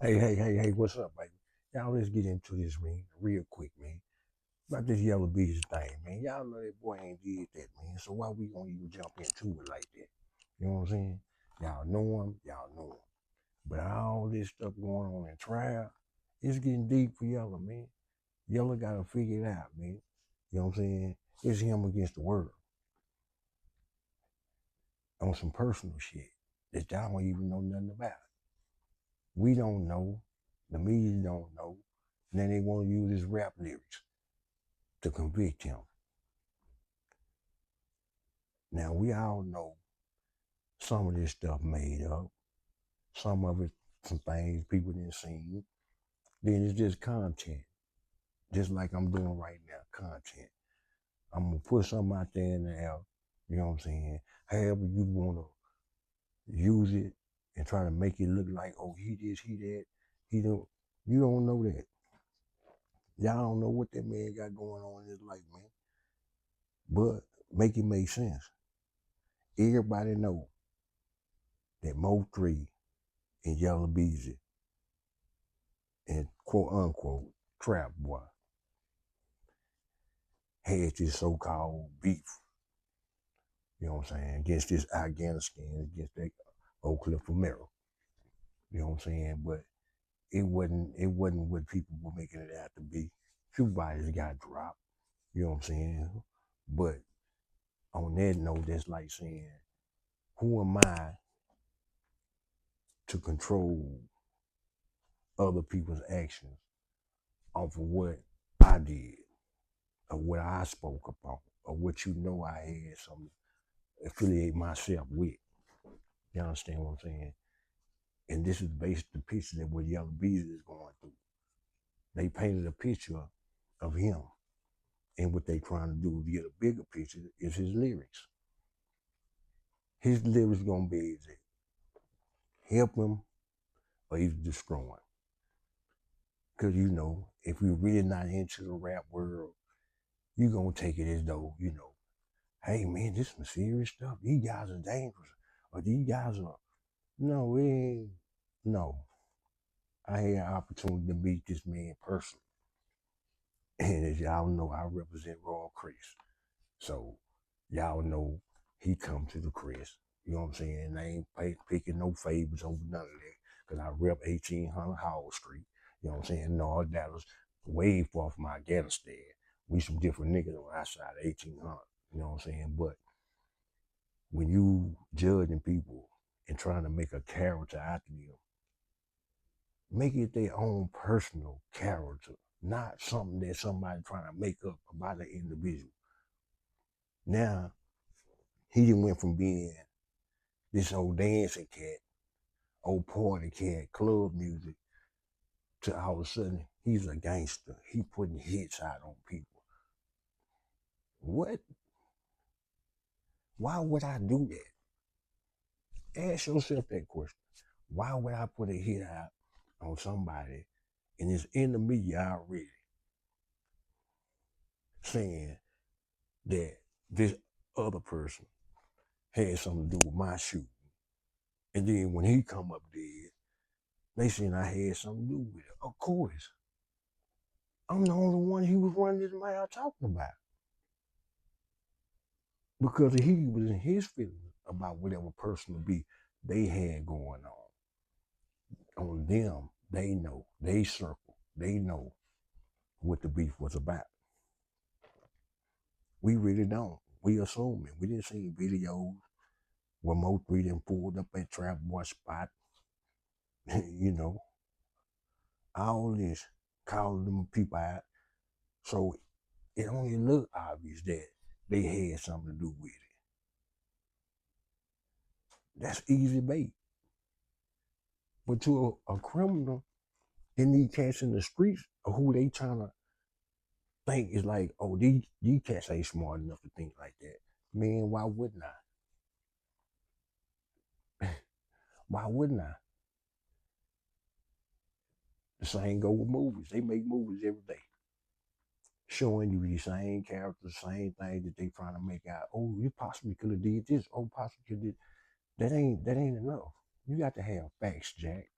Hey, what's up, baby? Y'all, let's get into this, man, real quick, man. About this yellow bees thing, man. Y'all know that boy ain't did that, man. So why we gonna even jump into it like that? You know what I'm saying? Y'all know him. But all this stuff going on in trial, it's getting deep for Yellow, man. Yellow gotta figure it out, man. You know what I'm saying? It's him against the world on some personal shit that y'all don't even know nothing about. We don't know. The media don't know. And then they want to use his rap lyrics to convict him. Now we all know some of this stuff made up, some of it some things people didn't see. Then it's just content, just like I'm doing right now, content. I'm gonna put something out there in the air, you know what I'm saying? However you wanna use it and try to make it look like, oh, he this, he that, he don't. You don't know that. Y'all don't know what that man got going on in his life, man. But make it make sense. Everybody know that Mo3 and Yellow Beezy and quote unquote Trap Boy had this so-called beef, you know what I'm saying, against this Afghanistan, against that Oak Cliff Romero. You know what I'm saying? But it wasn't what people were making it out to be. Few bodies got dropped, you know what I'm saying? But on that note, that's like saying, who am I to control other people's actions off of what I did, or what I spoke about, or what you know I had some affiliate myself with. You understand what I'm saying? And this is based the picture that what Yellow Beezy is going through. They painted a picture of him. And what they trying to do to get a bigger picture is his lyrics. His lyrics gonna be either help him or either destroy him. Cause you know, if you're really not into the rap world, you gonna take it as though, hey man, this is some serious stuff. These guys are dangerous. Or these guys are no, it ain't no. I had an opportunity to meet this man personally. And as y'all know, I represent Royal Chris. So y'all know he come to the Chris. You know what I'm saying? I ain't picking no favors over none of that. Cause I rep 1800 Howard Street. You know what I'm saying? North Dallas, way far from Afghanistan. We some different niggas on our side of 1800. You know what I'm saying? But when you judging people and trying to make a character out of them, make it their own personal character, not something that somebody trying to make up about an individual. Now, he done went from being this old dancing cat, old party cat, club music, to all of a sudden, he's a gangster. He putting hits out on people. What? Why would I do that? Ask yourself that question. Why would I put a hit out on somebody and it's in the media already saying that this other person had something to do with my shooting? And then when he come up dead, they saying I had something to do with it. Of course. I'm the only one he was running his mouth talking about. Because he was in his feelings about whatever personal beef they had going on them, they know, they circle, they know what the beef was about. We really don't. We assuming. We didn't see videos where Mo3 done pulled up at Trap Boy spot, you know, all this, calling them people out. So it only looked obvious that they had something to do with it. That's easy bait. But to a criminal, in these cats in the streets, or who they trying to think is like, oh, these cats ain't smart enough to think like that. Man, why wouldn't I? Why wouldn't I? The same go with movies. They make movies every day, showing you these same characters, same things that they trying to make out. Oh, you possibly could have did this. Oh, possibly could have did that. Ain't enough. You got to have facts, Jack.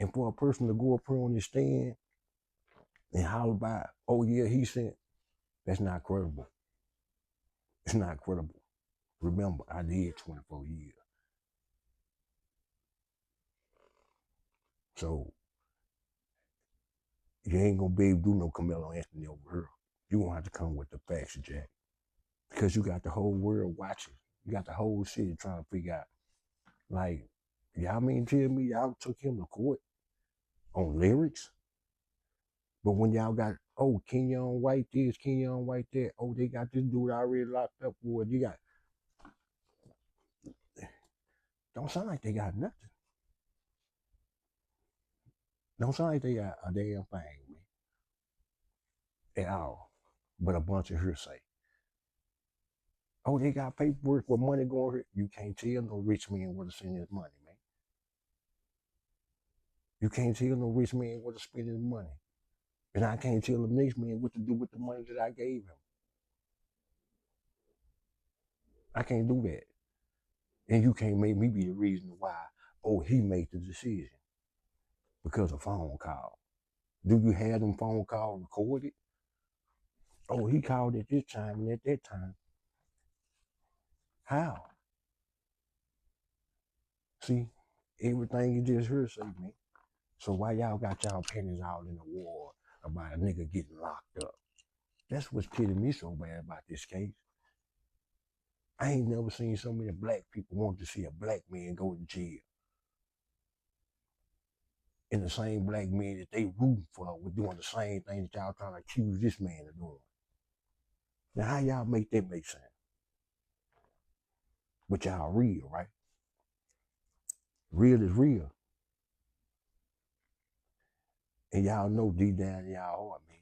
And for a person to go up here on the stand and holler about, oh yeah, he sent, that's not credible. It's not credible. Remember, I did 24 years. So you ain't gonna be able to do no Carmelo Anthony over here. You gonna have to come with the facts, Jack. Because you got the whole world watching. You got the whole city trying to figure out, like, y'all mean to tell me y'all took him to court on lyrics? But when y'all got, oh, Kenyon White this, Kenyon White that, oh, they got this dude already locked up for it. You got, don't sound like they got nothing. Don't sound like they got a damn thing, man, at all. But a bunch of hearsay. Oh, they got paperwork with money going here. You can't tell no rich man where to send his money, man. You can't tell no rich man where to spend his money. And I can't tell the next man what to do with the money that I gave him. I can't do that. And you can't make me be the reason why, oh, he made the decision because of phone call. Do you have them phone calls recorded? Oh, he called at this time and at that time. How? See, everything you just heard say, man. So why y'all got y'all pennies all in the war about a nigga getting locked up? That's what's kidding me so bad about this case. I ain't never seen so many black people want to see a black man go to jail. And the same black men that they rooting for were doing the same thing that y'all trying to accuse this man of doing. Now how y'all make that make sense? But y'all real, right? Real is real. And y'all know deep down in y'all heart, man,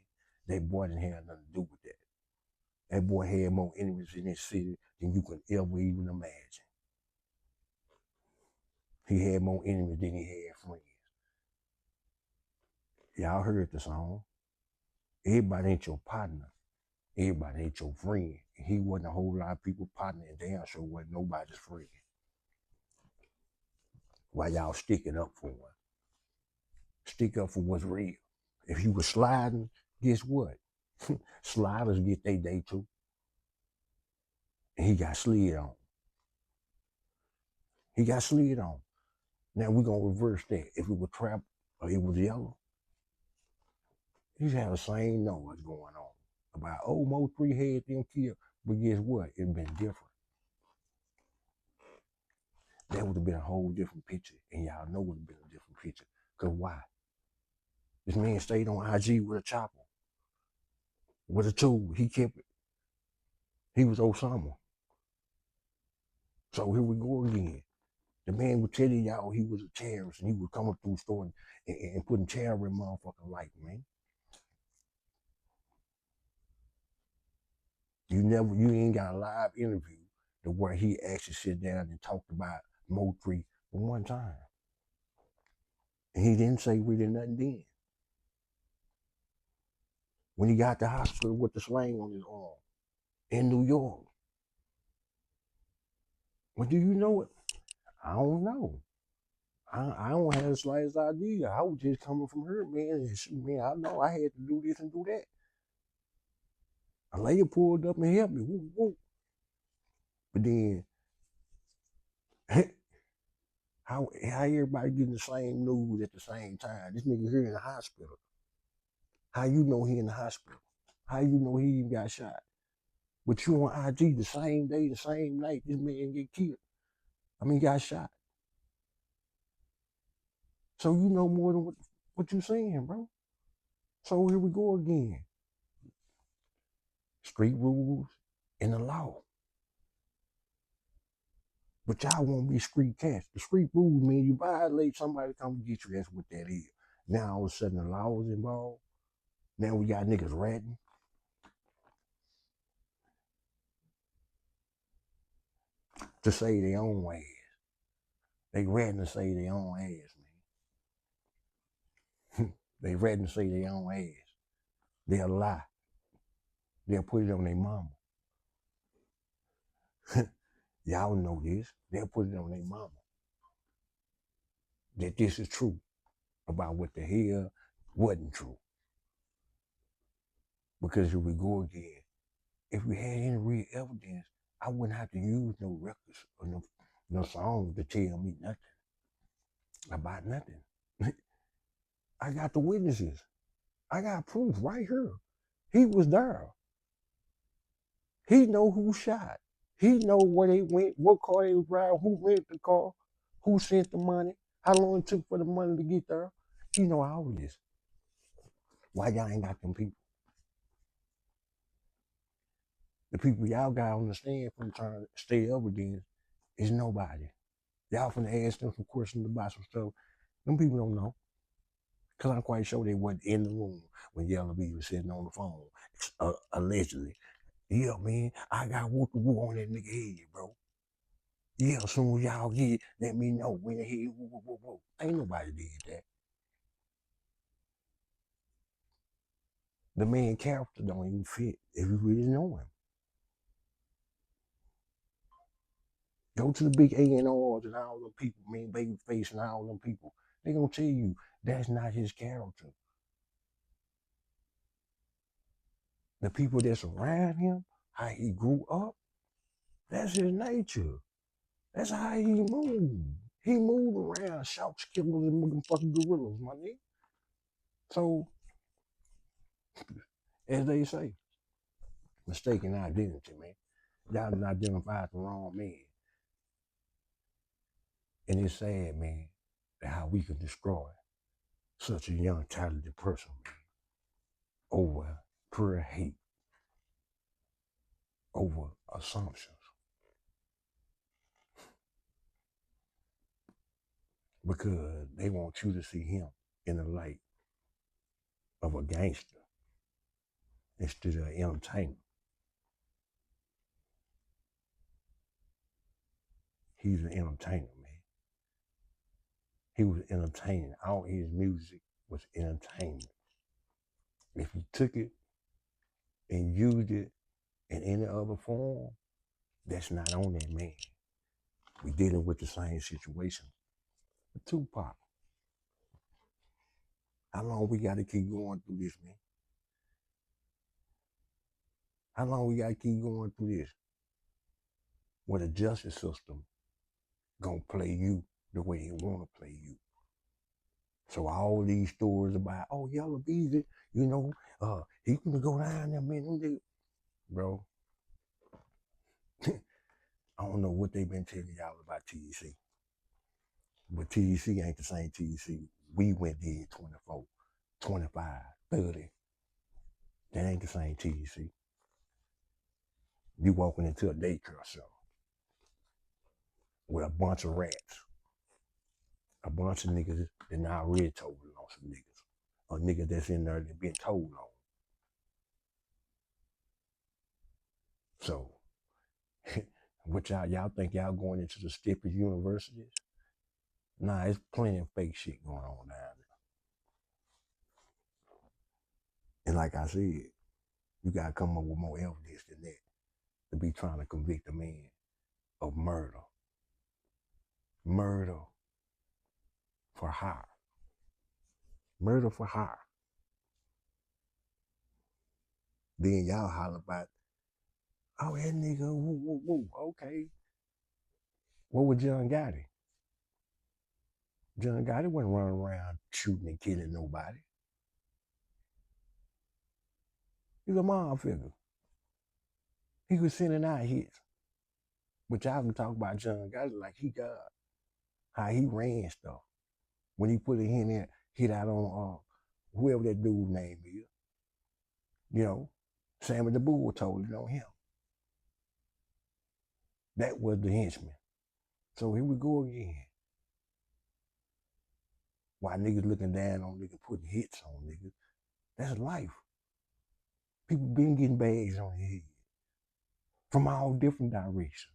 that boy didn't have nothing to do with that. That boy had more enemies in this city than you could ever even imagine. He had more enemies than he had friends. Y'all heard the song. Everybody ain't your partner. Everybody ain't your friend. And he wasn't a whole lot of people partner, and damn sure wasn't nobody's friend. Why y'all sticking up for him? Stick up for what's real. If you were sliding, guess what? Sliders get their day too. And he got slid on. He got slid on. Now we're gonna reverse that. If it was trap or it was yellow, he's had the same noise going on about, oh, Mo3 had them killed. But guess what? It been different. That would have been a whole different picture. And y'all know it would have been a different picture. Because why? This man stayed on IG with a chopper, with a tool. He kept it. He was Osama. So here we go again. The man was telling y'all he was a terrorist and he was coming through the store and putting terror in motherfucking life, man. You ain't got a live interview to where he actually sit down and talked about Mo3 for one time. And he didn't say really nothing then. When he got to the hospital with the sling on his arm in New York. Well, do you know it? I don't know. I don't have the slightest idea. I was just coming from her, man. And man, I know I had to do this and do that. A lady pulled up and helped me. Woo, woo. But then, how everybody getting the same news at the same time? This nigga here in the hospital. How you know he in the hospital? How you know he even got shot? But you on IG the same day, the same night, this man get killed. I mean, got shot. So you know more than what you saying, bro. So here we go again. Street rules and the law. But y'all won't be street cats. The street rules mean you violate, somebody come get you. That's what that is. Now all of a sudden the law is involved. Now we got niggas ratting. To say their own ass. They ratting to say their own ass, man. They ratting to say their own ass. They'll lie. They'll put it on their mama. Y'all know this. They'll put it on their mama. That this is true about what the hell wasn't true. Because here we go again. If we had any real evidence, I wouldn't have to use no records or no songs to tell me nothing about nothing. I got the witnesses. I got proof right here. He was there. He know who shot. He know where they went, what car they was driving, who rented the car, who sent the money, how long it took for the money to get there. He know all this. Why y'all ain't got them people? The people y'all got on the stand from trying to stay evidence is nobody. Y'all finna ask them some questions about some stuff. Them people don't know. Cause I'm quite sure they wasn't in the room when Yella B was sitting on the phone, allegedly. Yeah, man, I got whoop the woo on that nigga head, bro. Yeah, as soon as y'all get it, let me know when the head woo, woo, woo, woo. Ain't nobody did that. The man character don't even fit if you really know him. Go to the big A&Rs and all them people, man, Babyface and all them people. They gonna tell you that's not his character. The people that's around him, how he grew up, that's his nature. That's how he moved. He moved around sharks, killers, and motherfucking gorillas, my nigga. So, as they say, mistaken identity, man. Y'all done identified the wrong man. And it's sad, man, that how we can destroy such a young, talented person, man, over pure hate, over assumptions. Because they want you to see him in the light of a gangster instead of an entertainer. He's an entertainer, man. He was entertaining. All his music was entertainment. If he took it and used it in any other form, that's not on that man. We dealing with the same situation with Tupac. How long we got to keep going through this, man? How long we got to keep going through this? Where the justice system gonna play you the way they want to play you. So all these stories about, oh, Yella Beezy, you know, he gonna go down there, man. Bro, I don't know what they've been telling y'all about TEC. But TEC ain't the same TEC. We went did 24, 25, 30. That ain't the same TEC. You walking into a daycare center with a bunch of rats, a bunch of niggas that not already told on some niggas, a nigga that's in there that been told on. So, what y'all think y'all going into the steepest universities? Nah, it's plenty of fake shit going on down there. And like I said, you gotta come up with more evidence than that to be trying to convict a man of murder. Murder for hire. Murder for hire. Then y'all holler about, oh, that nigga, woo, woo, woo. Okay. What was John Gotti? John Gotti wasn't running around shooting and killing nobody. He's a mob figure. He was sending out hits. But y'all can talk about John Gotti like he got how he ran stuff. When he put a hit out on whoever that dude's name is. You know, Sammy the Bull told it on him. That was the henchman. So here we go again. Why niggas looking down on niggas, putting hits on niggas? That's life. People been getting bags on their head from all different directions.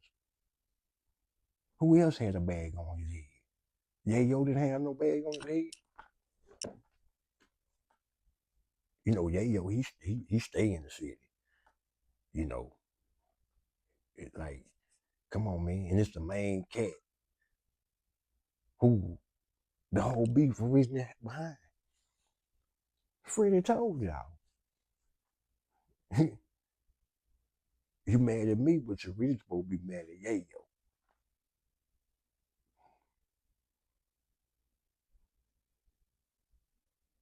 Who else had a bag on his head? Yayo didn't have no bag on his head. You know, Yayo, he stay in the city. You know, it like, come on, man. And it's the main cat who The whole beef originated behind. Freddie told y'all. You mad at me, but you're really supposed to be mad at Yayo.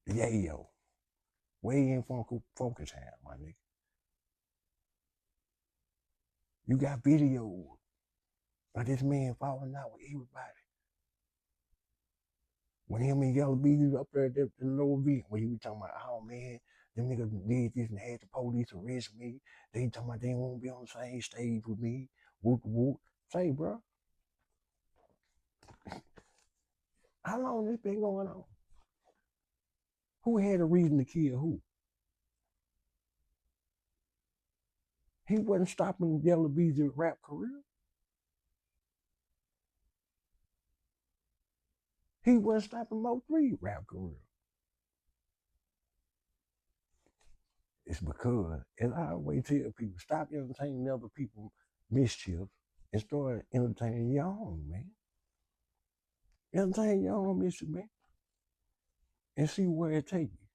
Yayo. Way in Focus Town, my nigga. You got videos of this man falling out with everybody. When him and Yellow B was up there at the lower V, when he was talking about, oh man, them niggas did this and had the police arrest me. They talking about they won't be on the same stage with me. Whoop whoop. Say, bro, how long this been going on? Who had a reason to kill who? He wasn't stopping Yellow B's rap career. He wasn't stopping Mo3's rap career. It's because, and I always tell people, stop entertaining other people's mischief and start entertaining your own, man. Entertain your own mischief, man, and see where it takes you.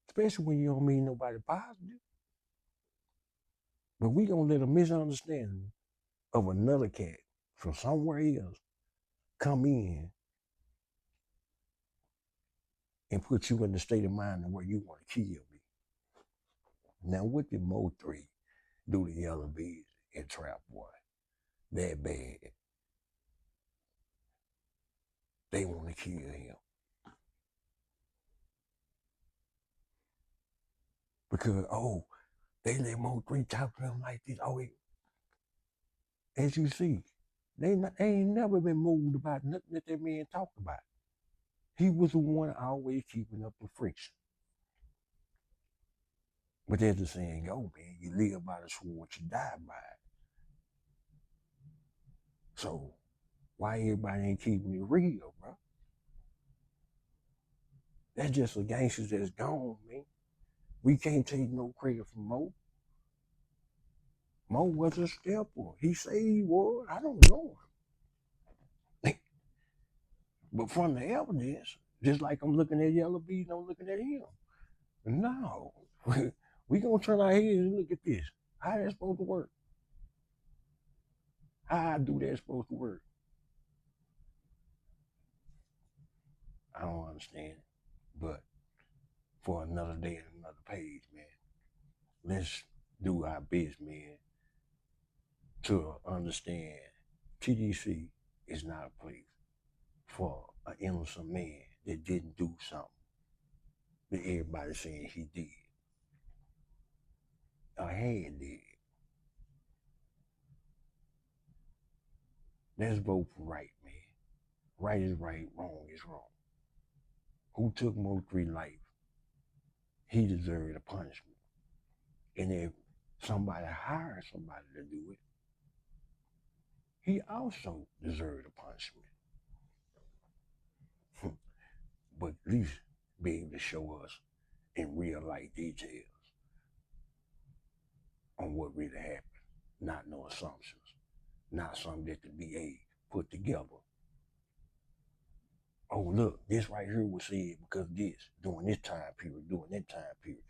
Especially when you don't mean nobody positive. But we gonna let a misunderstanding of another cat from somewhere else come in and put you in the state of mind where you want to kill me. Now, what did Mo3 do to Yellow Bees and Trap Boy that bad? They want to kill him. Because, oh, they let Mo3 talk to him like this. Oh, as you see, they ain't never been moved about nothing that man talked about. He was the one always keeping up the friction. But there's the saying, oh man, you live by the sword, you die by it. So why everybody ain't keeping it real, bro? That's just a gangster that's gone, man. We can't take no credit from Mo. Mo was a stepper. He said he was. I don't know him. But from the evidence, just like I'm looking at Yellow Bees, I'm looking at him. No. We gonna turn our heads and look at this. How that's supposed to work? How I do that supposed to work? I don't understand it. But for another day and another page, man, let's do our best, man, to understand TDC is not a place for an innocent man that didn't do something that everybody saying he did or had did. Let's vote for right, man. Right is right, wrong is wrong. Who took Mo3 life? He deserved a punishment. And if somebody hired somebody to do it, he also deserved a punishment. But at least be able to show us in real life details on what really happened, not no assumptions, not something that the DA put together. Oh, look, this right here was said because this, during this time period, during that time period.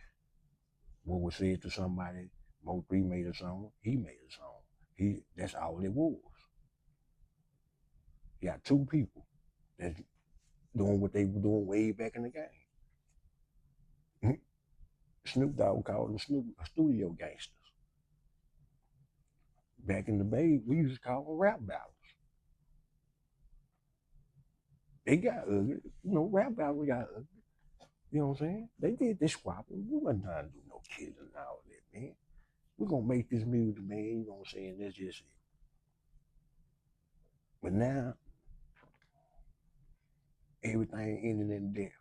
What was said to somebody, Mo3 made a song, he made a song. That's all it was. You got two people that's doing what they were doing way back in the game. Snoop Dogg called them studio gangsters. Back in the day, we used to call them rap battles. They got ugly. Rap battles got ugly. You know what I'm saying? They did this squabbling. We wasn't trying to do no killing and all that, man. We're gonna make this music, man. You know what I'm saying? That's just it. But now, everything ended in death.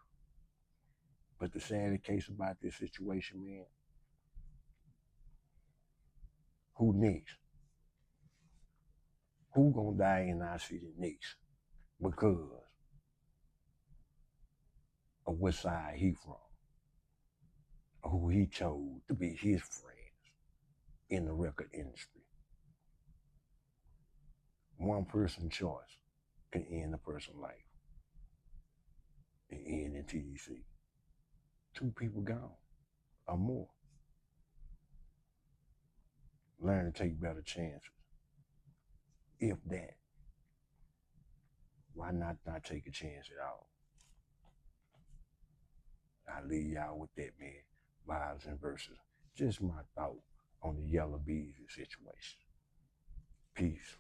But the sad case about this situation, man, who next? Who gonna die in our city next? Because of what side he from, or who he chose to be his friends in the record industry. One person choice. can end a person's life and end in TDC. 2 people gone or more. Learn to take better chances. If that, why not take a chance at all? I leave y'all with that, man. Vibes and verses. Just my thought on the yellow bees situation. Peace.